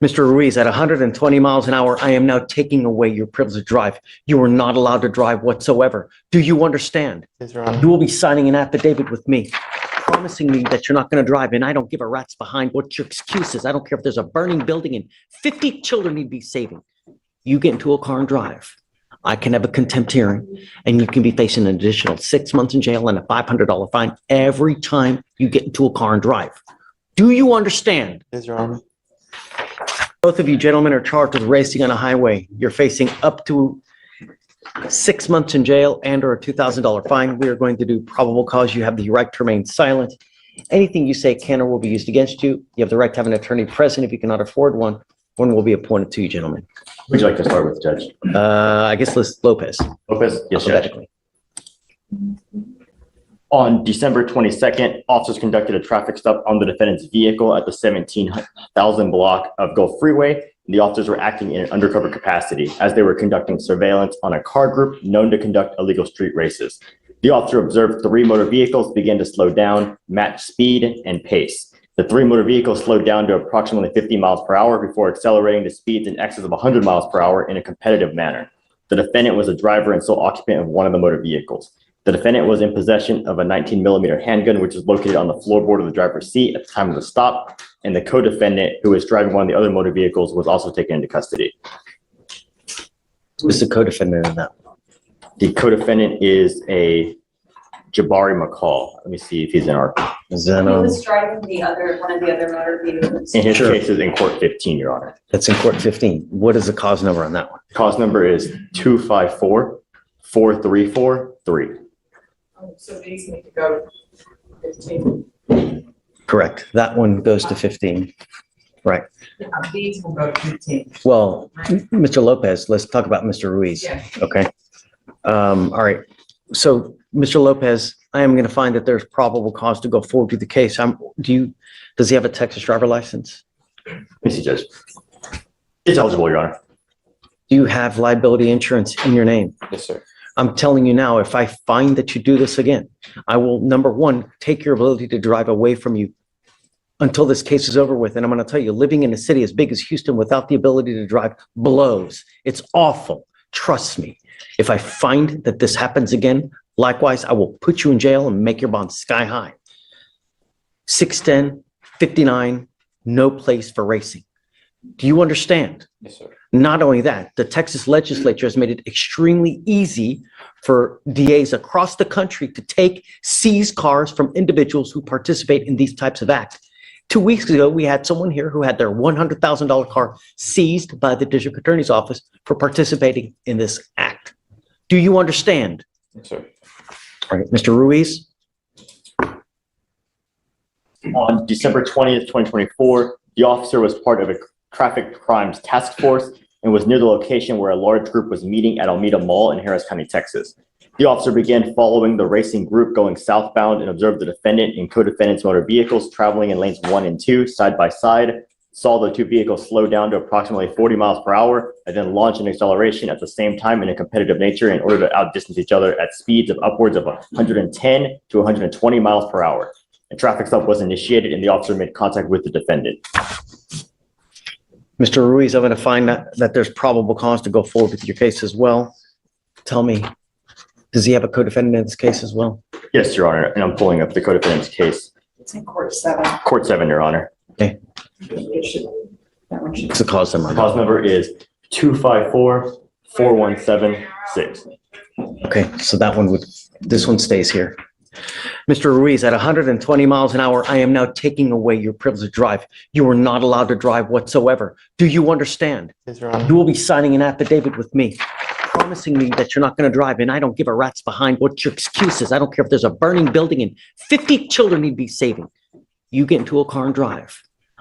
Mr. Ruiz, at 120 miles an hour, I am now taking away your privilege to drive. You are not allowed to drive whatsoever. Do you understand? Yes, Your Honor. You will be signing an affidavit with me, promising me that you're not going to drive, and I don't give a rat's behind what your excuse is. I don't care if there's a burning building and 50 children need to be saving. You get into a car and drive. I can have a contempt hearing, and you can be facing an additional 6 months in jail and a $500 fine every time you get into a car and drive. Do you understand? Yes, Your Honor. Both of you gentlemen are charged with racing on a highway. You're facing up to 6 months in jail and or a $2,000 fine. We are going to do probable cause. You have the right to remain silent. Anything you say can or will be used against you. You have the right to have an attorney present if you cannot afford one. One will be appointed to you, gentlemen. Would you like to start with, Judge? I guess let's Lopez. Lopez? Yes, Judge. Alphabetically. On December 22nd, officers conducted a traffic stop on the defendant's vehicle at the 17,000 block of Gulf Freeway. The officers were acting in an undercover capacity as they were conducting surveillance on a car group known to conduct illegal street races. The officer observed 3 motor vehicles begin to slow down, match speed, and pace. The 3 motor vehicles slowed down to approximately 50 miles per hour before accelerating to speeds in excess of 100 miles per hour in a competitive manner. The defendant was a driver and sole occupant of one of the motor vehicles. The defendant was in possession of a 19mm handgun, which was located on the floorboard of the driver's seat at the time of the stop, and the co-defendant, who was driving one of the other motor vehicles, was also taken into custody. Who's the co-defendant in that? The co-defendant is a Jabari McCall. Let me see if he's in our, Zeno. He was driving one of the other motor vehicles. in his Sure. case is in court 15, Your Honor. That's in court 15. What is the cause number on that one? Cause number is 254-4343. So these need to go to 15. Correct. That one goes to 15. Right. These will go to 15. Well, Mr. Lopez, let's talk about Mr. Ruiz. Yeah. Okay. All right. So, Mr. Lopez, I am going to find that there's probable cause to go forward with the case. Does he have a Texas driver license? Let me see, Judge. It's eligible, Your Honor. Do you have liability insurance in your name? Yes, sir. I'm telling you now, if I find that you do this again, I will, number one, take your ability to drive away from you until this case is over with. And I'm going to tell you, living in a city as big as Houston without the ability to drive blows. It's awful. Trust me. If I find that this happens again, likewise, I will put you in jail and make your bond sky high. 610, 59, no place for racing. Do you understand? Yes, sir. Not only that, the Texas legislature has made it extremely easy for DAs across the country to take seized cars from individuals who participate in these types of acts. 2 weeks ago, we had someone here who had their $100,000 car seized by the district attorney's office for participating in this act. Do you understand? Yes, sir. All right, Mr. Ruiz? On December 20th, 2024, the officer was part of a traffic crimes task force and was near the location where a large group was meeting at Alameda Mall in Harris County, Texas. The officer began following the racing group going southbound and observed the defendant and co-defendant's motor vehicles traveling in lanes 1 and 2 side by side, saw the 2 vehicles slow down to approximately 40 miles per hour and then launch an acceleration at the same time in a competitive nature in order to outdistance each other at speeds of upwards of 110 to 120 miles per hour. A traffic stop was initiated and the officer made contact with the defendant. Mr. Ruiz, I'm going to find that there's probable cause to go forward with your case as well. Tell me, does he have a co-defendant in this case as well? Yes, Your Honor, and I'm pulling up the co-defendant's case. It's in court 7. Court 7, Your Honor. Okay. It should, that one should. What's the cause number? The cause number is 254-4176. Okay, so this one stays here. Mr. Ruiz, at 120 miles an hour, I am now taking away your privilege to drive. You are not allowed to drive whatsoever. Do you understand? Yes, Your Honor. You will be signing an affidavit with me, promising me that you're not going to drive, and I don't give a rat's behind what your excuse is. I don't care if there's a burning building and 50 children need to be saving. You get into a car and drive.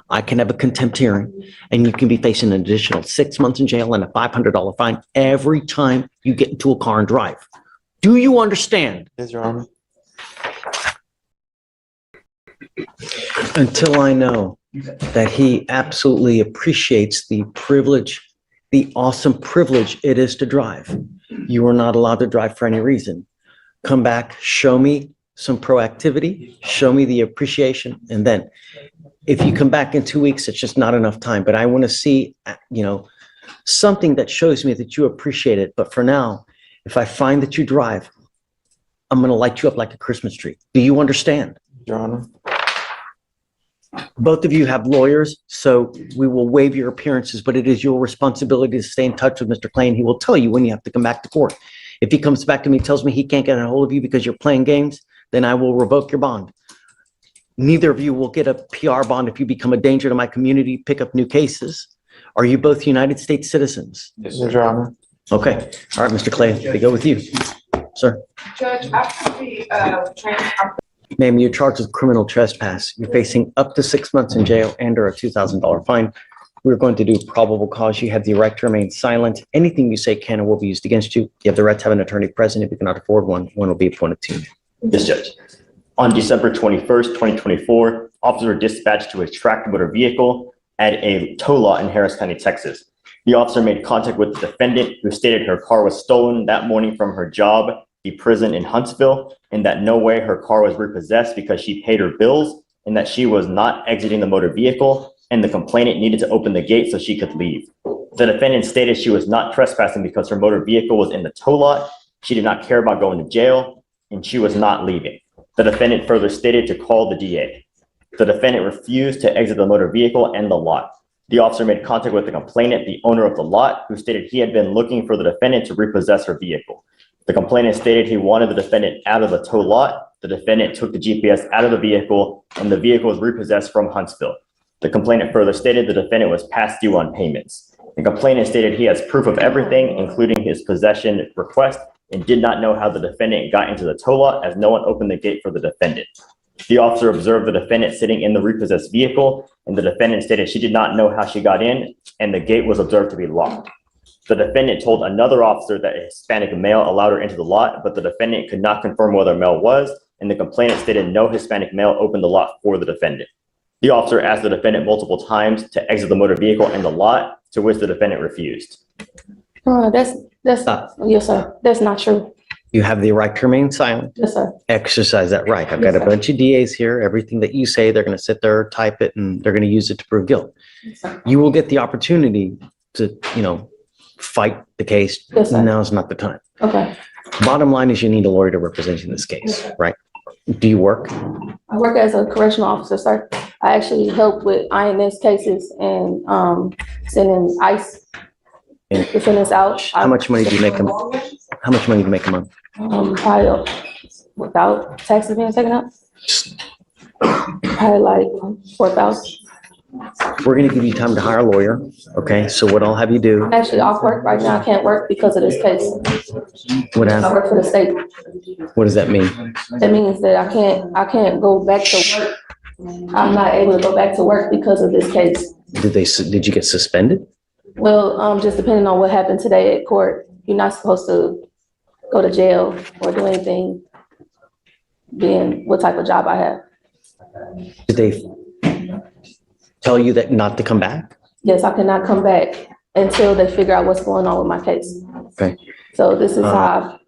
I can have a contempt hearing, and you can be facing an additional 6 months in jail and a $500 fine every time you get into a car and drive. Do you understand? Yes, Your Honor. Until I know that he absolutely appreciates the privilege, the awesome privilege it is to drive. You are not allowed to drive for any reason. Come back, show me some proactivity, show me the appreciation, and then If you come back in 2 weeks, it's just not enough time, but I want to see, something that shows me that you appreciate it. But for now, if I find that you drive, I'm going to light you up like a Christmas tree. Do you understand? Your Honor. Both of you have lawyers, so we will waive your appearances, but it is your responsibility to stay in touch with Mr. Clay, and he will tell you when you have to come back to court. If he comes back to me, tells me he can't get a hold of you because you're playing games, then I will revoke your bond. Neither of you will get a PR bond if you become a danger to my community, pick up new cases. Are you both United States citizens? Yes, Your Honor. Okay. All right, Mr. Clay, they go with you. Sir. Judge, after the, Ma'am, you're charged with criminal trespass. You're facing up to 6 months in jail and or a $2,000 fine. We're going to do probable cause. You have the right to remain silent. Anything you say can and will be used against you. You have the right to have an attorney present. If you cannot afford one, one will be appointed to you. Yes, Judge. On December 21st, 2024, officers were dispatched to a tracked motor vehicle at a tow lot in Harris County, Texas. The officer made contact with the defendant, who stated her car was stolen that morning from her job, the prison in Huntsville, and that no way her car was repossessed because she paid her bills and that she was not exiting the motor vehicle, and the complainant needed to open the gate so she could leave. The defendant stated she was not trespassing because her motor vehicle was in the tow lot, she did not care about going to jail, and she was not leaving. The defendant further stated to call the DA. The defendant refused to exit the motor vehicle and the lot. The officer made contact with the complainant, the owner of the lot, who stated he had been looking for the defendant to repossess her vehicle. The complainant stated he wanted the defendant out of the tow lot. The defendant took the GPS out of the vehicle, and the vehicle was repossessed from Huntsville. The complainant further stated the defendant was past due on payments. The complainant stated he has proof of everything, including his possession request, and did not know how the defendant got into the tow lot as no one opened the gate for the defendant. The officer observed the defendant sitting in the repossessed vehicle, and the defendant stated she did not know how she got in, and the gate was observed to be locked. The defendant told another officer that a Hispanic male allowed her into the lot, but the defendant could not confirm whether a male was, and the complainant stated no Hispanic male opened the lot for the defendant. The officer asked the defendant multiple times to exit the motor vehicle and the lot, to which the defendant refused. That's Stop. yes, sir. That's not true. You have the right to remain silent. Yes, sir. Exercise that right. I've got a Yes, sir. bunch of DAs here. Everything that you say, they're going to sit there, type it, and they're going to use it to prove guilt. Yes, sir. You will get the opportunity to, fight the case. Yes, sir. Now's not the time. Okay. Bottom line is you need a lawyer to represent you in this case, right? Do you work? I work as a correctional officer, sir. I actually help with INS cases and sending ICE And defendants out. how much money do you make a How much money do you make a month? Probably without taxes being taken out. Probably like 4,000. We're going to give you time to hire a lawyer. Okay, so what I'll have you do, I'm actually off work right now. I can't work because of this case. what, I hap- work for the state. what does that mean? That means that I can't go back to work. I'm not able to go back to work because of this case. Did you get suspended? Well, just depending on what happened today at court, you're not supposed to go to jail or do anything, being what type of job I have. Did they tell you that not to come back? Yes, I cannot come back until they figure out what's going on with my case. Okay. So this is how,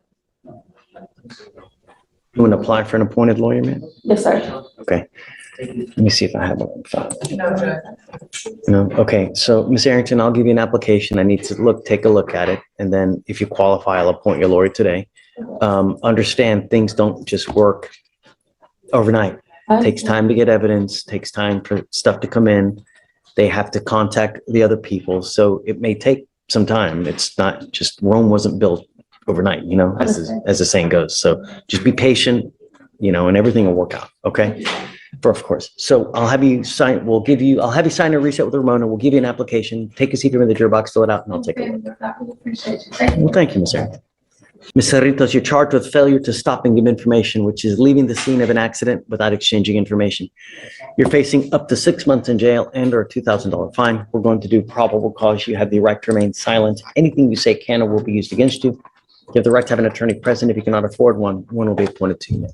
You want to apply for an appointed lawyer, man? yes, sir. Okay. Let me see if I have one on file. no, Judge. No, okay, so Ms. Arrington, I'll give you an application. I need to take a look at it. And then if you qualify, I'll appoint your lawyer today. Understand things don't just work overnight. It takes time to get evidence, takes time for stuff to come in. They have to contact the other people. So it may take some time. It's not just Rome wasn't built overnight, as the saying goes. So just be patient, and everything will work out. Okay. Of course. So I'll have you sign, I'll have you sign a reset with Ramona. We'll give you an application. Take a seat here in the jury box, fill it out, and I'll take a look. Well, thank you, Ms. Arrington. Ms. Cerritos, you're charged with failure to stop and give information, which is leaving the scene of an accident without exchanging information. You're facing up to 6 months in jail and or a $2,000 fine. We're going to do probable cause. You have the right to remain silent. Anything you say can or will be used against you. You have the right to have an attorney present. If you cannot afford one, one will be appointed to you.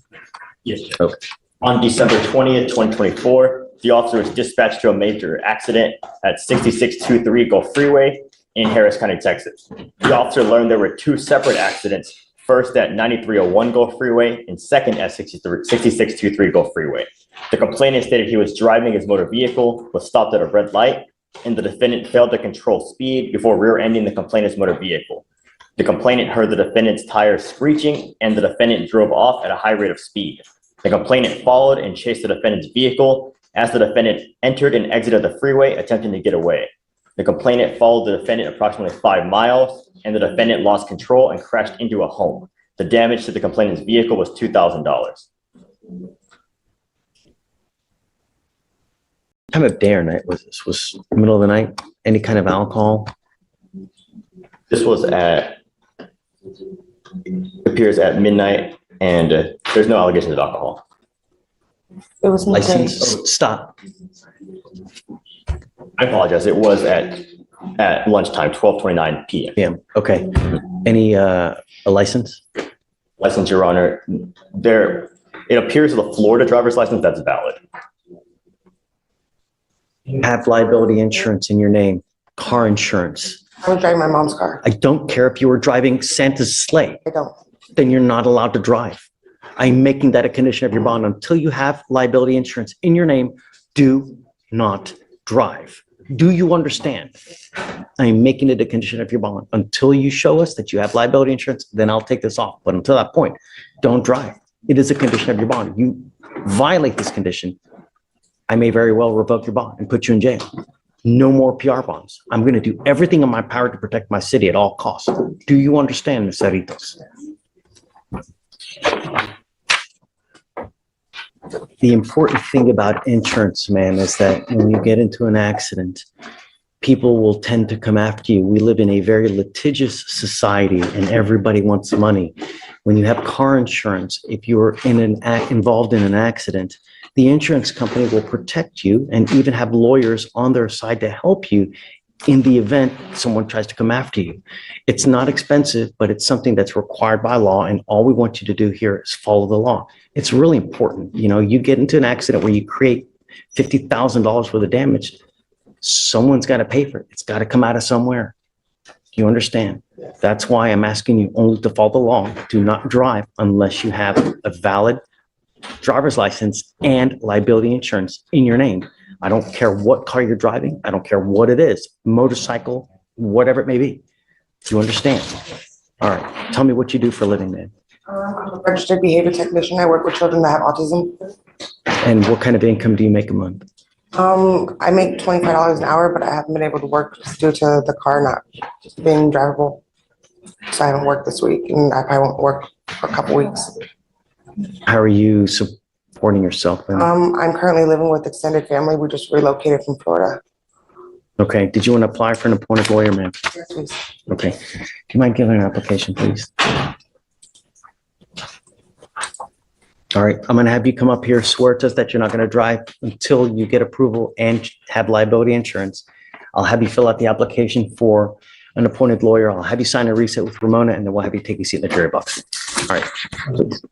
Yes, Judge. Okay. On December 20th, 2024, the officer was dispatched to a major accident at 6623 Gulf Freeway in Harris County, Texas. The officer learned there were two separate accidents first at 9301 Gulf Freeway and second at 6623 Gulf Freeway. The complainant stated he was driving his motor vehicle, was stopped at a red light, and the defendant failed to control speed before rear-ending the complainant's motor vehicle. The complainant heard the defendant's tires screeching, and the defendant drove off at a high rate of speed. The complainant followed and chased the defendant's vehicle as the defendant entered and exited the freeway, attempting to get away. The complainant followed the defendant approximately 5 miles, and the defendant lost control and crashed into a home. The damage to the complainant's vehicle was $2,000. Time of day or night was this? Was middle of the night? Any kind of alcohol? This was appears at midnight, and there's no allegations of alcohol. It was License? Stop. I apologize. It was at lunchtime, 12:29 p.m. Yeah, okay. Any, a license? License, Your Honor. It appears the Florida driver's license that's valid. Have liability insurance in your name, car insurance. I was driving my mom's car. I don't care if you were driving Santa's sleigh, I don't. then you're not allowed to drive. I'm making that a condition of your bond. Until you have liability insurance in your name, do not drive. Do you understand? I'm making it a condition of your bond. Until you show us that you have liability insurance, then I'll take this off. But until that point, don't drive. It is a condition of your bond. You violate this condition, I may very well revoke your bond and put you in jail. No more PR bonds. I'm going to do everything in my power to protect my city at all costs. Do you understand, Ms. Cerritos? The important thing about insurance, man, is that when you get into an accident, people will tend to come after you. We live in a very litigious society and everybody wants money. When you have car insurance, if you're involved in an accident, the insurance company will protect you and even have lawyers on their side to help you in the event someone tries to come after you. It's not expensive, but it's something that's required by law, and all we want you to do here is follow the law. It's really important. You know, you get into an accident where you create $50,000 worth of damage, someone's got to pay for it. It's got to come out of somewhere. Do you understand? That's why I'm asking you only to follow the law. Do not drive unless you have a valid driver's license and liability insurance in your name. I don't care what car you're driving. I don't care what it is, motorcycle, whatever it may be. Do you understand? All right. Tell me what you do for a living, man. I'm a registered behavior technician. I work with children that have autism. And what kind of income do you make a month? I make $25 an hour, but I haven't been able to work due to the car not being drivable. So I haven't worked this week, and I probably won't work for a couple weeks. How are you supporting yourself? Then? I'm currently living with extended family. We just relocated from Florida. Okay. Did you want to apply for an appointed lawyer, ma'am? Yes, please. Okay. Do you mind giving an application, please? All right. I'm going to have you come up here, swear to us that you're not going to drive until you get approval and have liability insurance. I'll have you fill out the application for an appointed lawyer. I'll have you sign a reset with Ramona, and then we'll have you take a seat in the jury box. All right. Please.